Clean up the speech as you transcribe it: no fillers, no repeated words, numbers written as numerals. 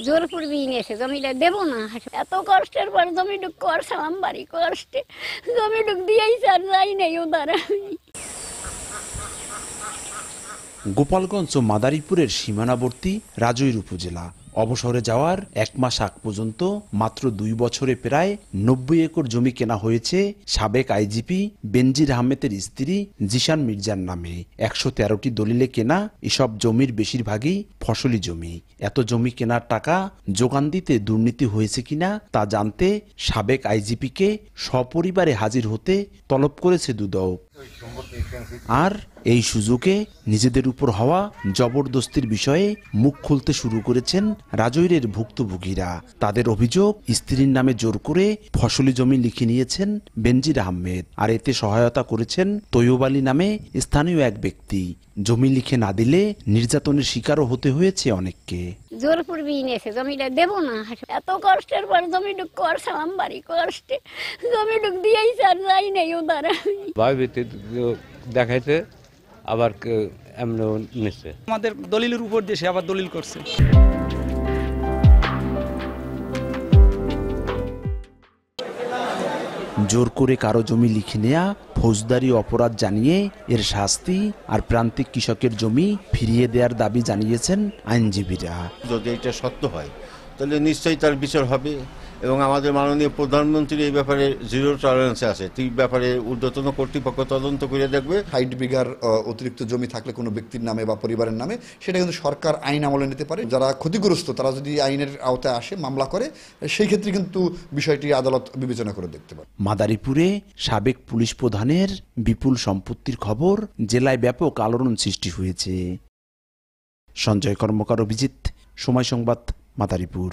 জোরপূর্বী নিয়েছে, জমিটা দেবো না। এত কষ্টের পর জমিটুক করছিলাম, বাড়ি কষ্টে জমিটুক দিয়েই আর যাই নাই ও দ্বারা। গোপালগঞ্জ ও মাদারীপুরের সীমানাবর্তী রাজৈর উপজেলা। অবসরে যাওয়ার 1 মাস আগ পর্যন্ত মাত্র 2 বছরে প্রায় 90 একর জমি কেনা হয়েছে সাবেক আইজিপি বেনজির আহমেদের স্ত্রী জিশান মির্জার নামে। 113টি দলিলে কেনা এসব জমির বেশিরভাগই ফসলি জমি। এত জমি কেনার টাকা যোগান দিতে দুর্নীতি হয়েছে কিনা তা জানতে সাবেক আইজিপিকে সপরিবারে হাজির হতে তলব করেছে দুদক। আর এই সুযোগে নিজেদের উপর হওয়া জবরদস্তির বিষয়ে মুখ খুলতে শুরু করেছেন রাজৈরের ভুক্তভোগীরা। তাদের অভিযোগ, স্ত্রীর নামে জোর করে ফসলি জমি লিখে নিয়েছেন বেনজির আহমেদ, আর এতে সহায়তা করেছেন তৈয়ব আলী নামে স্থানীয় এক ব্যক্তি। জমি লিখে না দিলে নির্যাতনের শিকারও হতে হয়েছে অনেককে। জোরপূর্বী নিয়েছে, জমিটা দেবো না। এত কষ্টের পর জমিটুক করছিলাম, বাড়ি কষ্টে জমিটুক দিয়েই আর যাই নাই ও দ্বারা। দেখাইতে আবার এমন নিচ্ছে, আমাদের দলিলের উপর দিয়ে সে আবার দলিল করছে। জোর করে কারো জমি লিখে নেয়া ফৌজদারি অপরাধ জানিয়ে এর শাস্তি আর প্রান্তিক কৃষকের জমি ফিরিয়ে দেওয়ার দাবি জানিয়েছেন আইনজীবীরা। যদি এটা সত্য হয় তাহলে নিশ্চয়ই তার বিচার হবে, এবং আমাদের মাননীয় প্রধানমন্ত্রী এই ব্যাপারে জিরো টলারেন্স আছে। এই ব্যাপারে ঊর্ধ্বতন কর্তৃপক্ষ তদন্ত করে দেখবে। 60 বিঘার অতিরিক্ত জমি থাকলে কোনো ব্যক্তির নামে বা পরিবারের নামে, সেটা কিন্তু সরকার আইন আমলে নিতে পারে। যারা ক্ষতিগ্রস্ত তারা যদি আইনের আওতায় আসে, মামলা করে, সেই ক্ষেত্রে কিন্তু বিষয়টি আদালত বিবেচনা করে দেখতে পারে। মাদারীপুরে সাবেক পুলিশ প্রধানের বিপুল সম্পত্তির খবর জেলায় ব্যাপক আলোড়ন সৃষ্টি হয়েছে। সঞ্জয় কর্মকার, অভিজিৎ, সময় সংবাদ, মাদারীপুর।